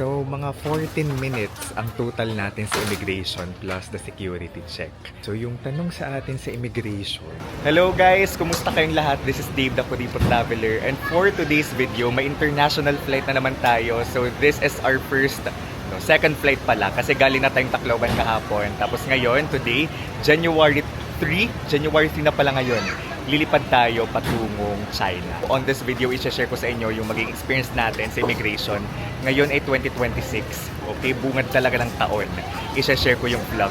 So, mga 14 minutes ang total natin sa immigration plus the security check. So, yung tanong sa atin sa immigration. Hello guys! Kumusta kayong lahat? This is Dave, the Kuripo Traveler. And for today's video, may international flight na naman tayo. So, this is our second flight pala. Kasi galing na tayong Tacloban kahapon. Tapos ngayon, today, January 3 na pala ngayon. Lilipad tayo patungong China. On this video, i-share ko sa inyo yung maging experience natin sa immigration. Ngayon ay 2026. Okay, bungad talaga ng taon. I-share ko yung vlog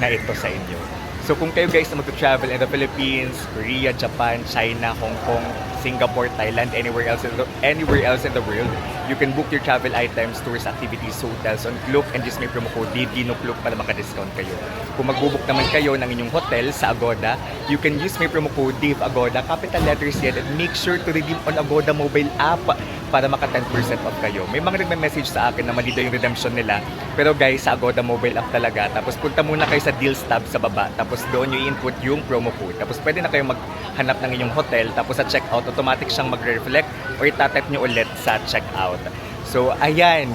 na ito sa inyo. So kung kayo guys na mag-travel in the Philippines, Korea, Japan, China, Hong Kong, Singapore, Thailand, anywhere else in the world, you can book your travel items, tourist activities, hotels on Klook and just may promo code DINOKLOOK para maka-discount kayo. Kung magbubook naman kayo ng inyong hotel sa Agoda, you can use my promo code DAVEAGODA, capital letters yan, and make sure to redeem on Agoda mobile app para maka 10% off kayo. May mga nagme-message sa akin na mali daw yung redemption nila. Pero guys, sa Agoda mobile app talaga. Tapos punta muna kayo sa deals tab sa baba. Tapos doon yung input yung promo code. Tapos pwede na kayo maghanap ng inyong hotel. Tapos sa checkout, automatic siyang mag-reflect or itatype nyo ulit sa checkout. So, ayan.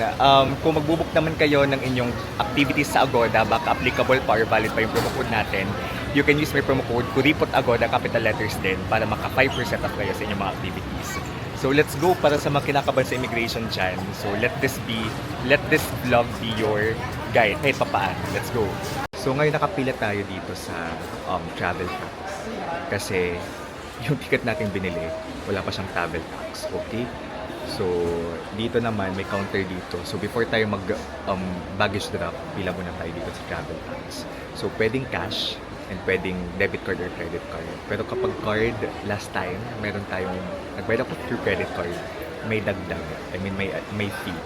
Kung magbubook naman kayo ng inyong activities sa Agoda, baka applicable pa or valid pa yung promo code natin, you can use my promo code KURIPOTAGODA, capital letters din, para maka 5% off kayo sa inyong mga activities. So, let's go para sa mga kinakabahan sa immigration dyan. So, let this vlog be your guide. Kahit papaano. Let's go. So, ngayon nakapila tayo dito sa travel tax. Kasi, yung ticket natin binili, wala pa siyang travel tax. Okay? So, dito naman, may counter dito. So, before tayo baggage drop, pila muna tayo dito sa travel tax. So, pwedeng cash and pwedeng debit card or credit card. Pero kapag card, last time, meron tayong, nagbayad ako through credit card, may dagdag. I mean, may fee.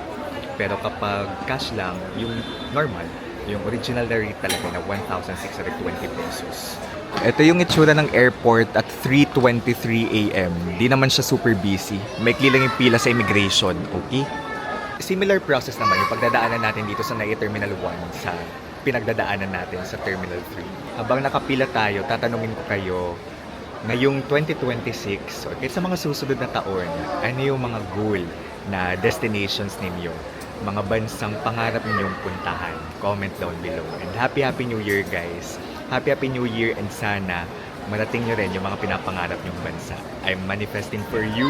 Pero kapag cash lang, yung normal, yung original na rate talaga na 1,620 pesos. Ito yung itsura ng airport at 3:23 AM. Di naman siya super busy. Maikli lang yung pila sa immigration, okay? Similar process naman yung pagdadaanan natin dito sa NAIA Terminal 1 sa pinagdadaanan natin sa Terminal 3. Habang nakapila tayo, tatanungin ko kayo, ngayong 2026, okay, sa mga susunod na taon, ano yung mga goal na destinations ninyo? Mga bansang pangarap ninyong puntahan? Comment down below. And Happy New Year, guys! Happy New Year, and sana marating nyo rin yung mga pinapangarap nyong bansa. I'm manifesting for you.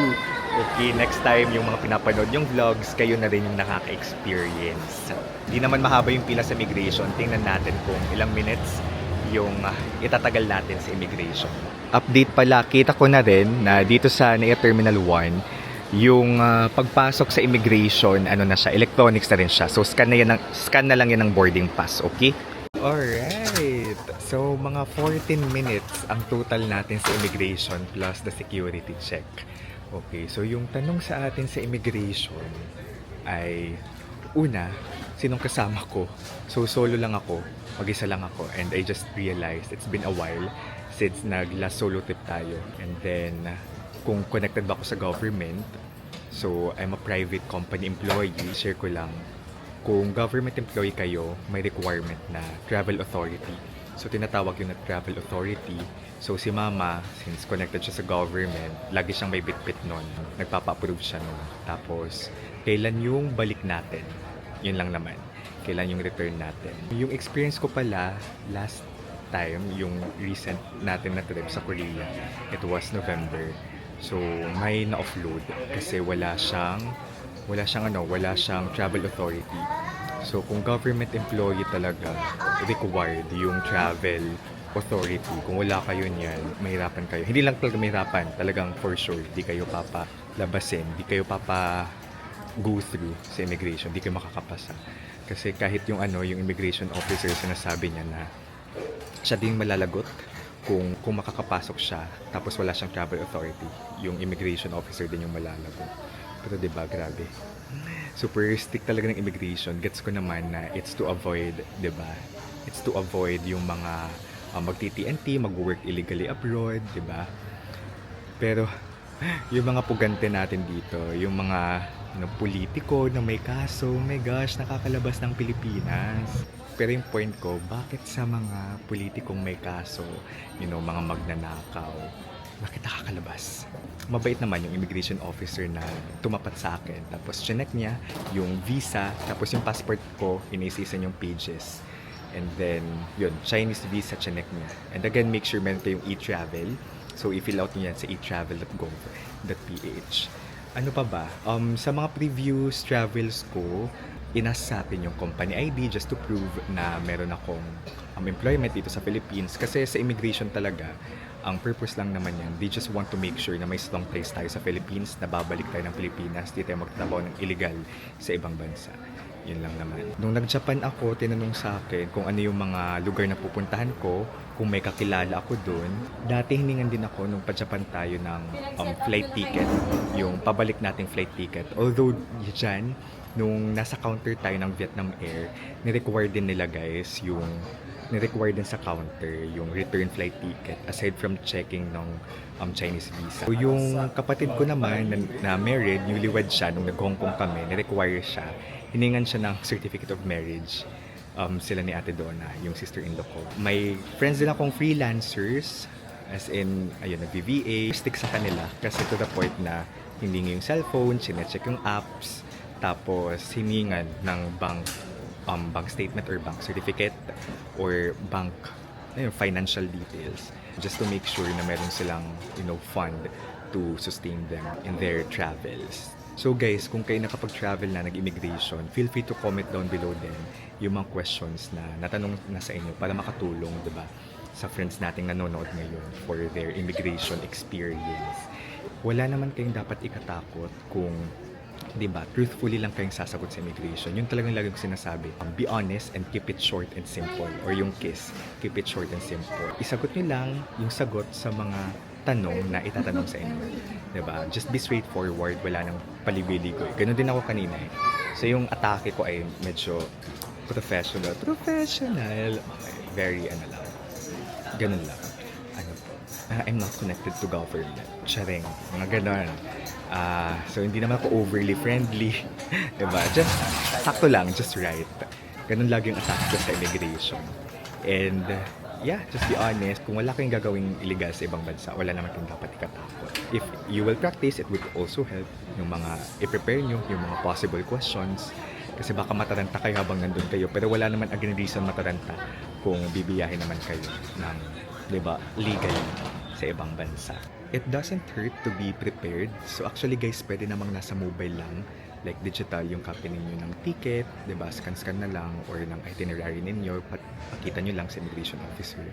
Okay, next time yung mga pinapanood yung vlogs, kayo na rin yung nakaka-experience. Di naman mahaba yung pila sa immigration. Tingnan natin kung ilang minutes yung itatagal natin sa immigration. Update pala, kita ko na rin na dito sa NAIA Terminal 1, yung pagpasok sa immigration, ano na siya, electronics na rin siya. So scan na lang yan ng boarding pass, okay? Alright, so mga 14 minutes ang total natin sa immigration plus the security check. Okay, so yung tanong sa atin sa immigration ay, una, sinong kasama ko? So solo lang ako, mag-isa lang ako, and I just realized it's been a while since nag-last solo trip tayo. And then, kung connected ba ako sa government, so I'm a private company employee, share ko lang. Kung government employee kayo, may requirement na travel authority. So, tinatawag yun na travel authority. So, si mama, since connected siya sa government, lagi siyang may bitbit nun. Nagpapa-approve siya nun. Tapos, kailan yung balik natin? Yun lang naman. Kailan yung return natin? Yung experience ko pala, last time, yung recent natin na trip sa Korea, it was November. So, may na-offload kasi wala siyang travel authority. So, kung government employee talaga, required yung travel authority. Kung wala kayo niyan, mahirapan kayo. Hindi lang talaga mahirapan, talagang for sure, di kayo papalabasin, di kayo go through sa immigration, di kayo makakapasa. Kasi kahit yung immigration officer, sinasabi niya na siya din malalagot kung makakapasok siya, tapos wala siyang travel authority. Yung immigration officer din yung malalagot. Pero diba, grabe. Super strict talaga ng immigration. Gets ko naman na it's to avoid, diba? It's to avoid yung mga mag-TTNT, mag-work illegally abroad, diba? Pero, yung mga pugante natin dito, yung mga politiko na may kaso, oh my gosh, nakakalabas ng Pilipinas. Pero yung point ko, bakit sa mga politikong may kaso, mga magnanakaw, bakit nakakalabas? Mabait naman yung immigration officer na tumapat sa akin. Tapos chinek niya yung visa, tapos yung passport ko, inisisan yung pages. And then, yun, Chinese visa, chinek niya. And again, make sure meron kayong e-travel. So, i-fill out niyo yan sa etravel.gov.ph. Ano pa ba? Sa mga previous travels ko, inasa sa akin yung company ID just to prove na meron akong employment dito sa Philippines. Kasi sa immigration talaga, ang purpose lang naman yan, they just want to make sure na may strong place tayo sa Philippines, na babalik tayo ng Pilipinas, di tayo magtrabaho ng illegal sa ibang bansa. Yun lang naman. Nung nag-Japan ako, tinanong sa akin kung ano yung mga lugar na pupuntahan ko, kung may kakilala ako doon. Dati hiningan din ako nung pa-Japan tayo ng flight ticket, yung pabalik nating flight ticket. Although dyan, nung nasa counter tayo ng Vietnam Air, ni-require din nila guys ni-require din sa counter yung return flight ticket aside from checking ng Chinese visa. So, yung kapatid ko naman na married, newlywed siya, nung nag-Hong Kong kami, ni-require siya, hiningan siya ng certificate of marriage. Sila ni Ate Donna, yung sister-in-law ko. May friends din akong freelancers, as in, ayun, nag-VVA, stick sa kanila kasi to the point na hindi yung cellphone, chinecheck yung apps, tapos hiningan ng bank statement or bank certificate or bank financial details just to make sure na meron silang fund to sustain them in their travels. So guys, kung kayo nakapag-travel na nag-immigration, feel free to comment down below din yung mga questions na natanong na sa inyo para makatulong, diba, sa friends nating nanonood ngayon for their immigration experience. Wala naman kayong dapat ikatakot kung diba, truthfully lang kayong sasagot sa immigration. Yun talagang lagi ko sinasabi. Be honest and keep it short and simple. Or yung KISS, keep it short and simple. Isagot nyo lang yung sagot sa mga tanong na itatanong sa inyo. Diba? Just be straightforward. Wala nang paligoy-ligoy. Ganun din ako kanina eh. So yung atake ko ay medyo professional. Professional. Okay. Very lang. Ganun lang. I'm not connected to government. Charing. Mga ganon. So, hindi naman ako overly friendly. Diba? Just, sakto lang. Just right. Ganun lagi yung attack ko sa immigration. And, yeah, just be honest. Kung wala kayong gagawing illegal sa ibang bansa, wala naman kayong dapat ikatakot. If you will practice, it would also help yung mga i-prepare nyo, yung mga possible questions. Kasi baka mataranta kayo habang nandun kayo. Pero wala naman again reason mataranta kung bibiyahin naman kayo ng, diba, legal sa ibang bansa. It doesn't hurt to be prepared. So actually guys, pwede namang nasa mobile lang, like digital yung copy ninyo ng ticket, diba, scan na lang, or ng itinerary ninyo, pakita nyo lang sa immigration officer.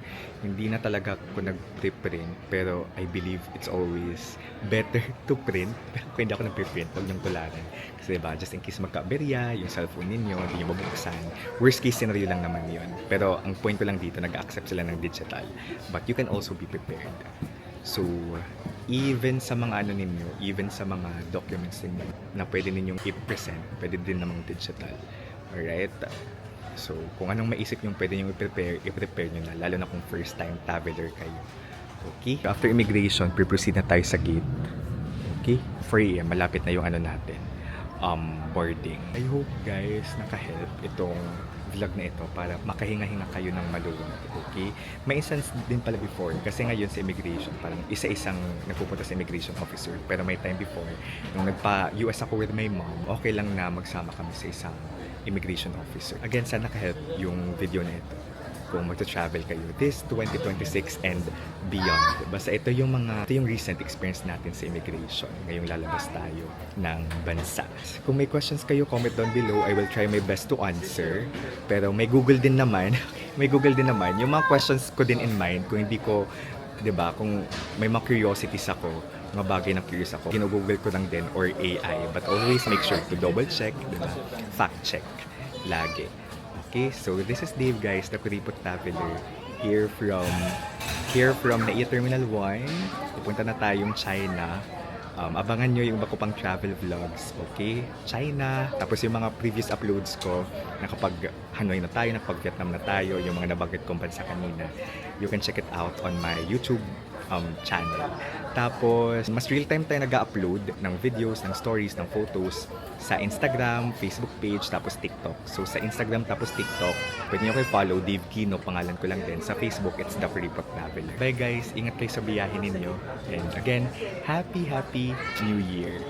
Hindi na talaga ako nag-print, pero I believe it's always better to print. Pero kung hindi ako nag-print, huwag niyong tularan. Kasi diba, just in case magka-aberya, yung cellphone ninyo, hindi nyo mabuksan. Worst case scenario lang naman yun. Pero ang point ko lang dito, nag-accept sila ng digital. But you can also be prepared. So, even sa mga ninyo, even sa mga documents ninyo na pwede ninyong i-present, pwede din namang digital. Alright? So, kung anong maisip nyo pwede nyo i-prepare nyo na, lalo na kung first time traveler kayo. Okay? After immigration, pre-proceed na tayo sa gate. Okay? 4 AM, malapit na yung natin. Boarding. I hope guys, naka-help itong vlog na ito para makahinga-hinga kayo ng maluwag. Okay? May instance din pala before kasi ngayon sa immigration parang isa-isang nagpupunta sa immigration officer, pero may time before nung nagpa-US ako with my mom, okay lang na magsama kami sa isang immigration officer. Again, sana naka-help yung video na ito kung magta-travel kayo this 2026 and beyond. Basta ito yung recent experience natin sa immigration ngayong lalabas tayo ng bansa. Kung may questions kayo, comment down below. I will try my best to answer. Pero may Google din naman. Yung mga questions ko din in mind kung hindi ko, 'di ba, kung may mga curiosities ako, mga bagay na curious ako, gino-google ko lang din or AI. But always make sure to double check, 'di ba? Fact check lagi. Okay, so this is Dave guys, the Kuripot Traveler, here from NAIA Terminal 1. Pupunta na tayong China. Abangan nyo yung bako pang travel vlogs, okay? China, tapos yung mga previous uploads ko, nakapag Hanoi na tayo, nakapag Vietnam na tayo, yung mga nabanggit kong bansa kanina. You can check it out on my YouTube channel. Tapos, mas real-time tayo nag-upload ng videos, ng stories, ng photos sa Instagram, Facebook page, tapos TikTok. So, sa Instagram tapos TikTok, pwede nyo kayo follow, Dave Kino, pangalan ko lang din. Sa Facebook, it's The Freeport Traveler. Bye guys, ingat kayo sa biyahe ninyo. And again, happy New Year!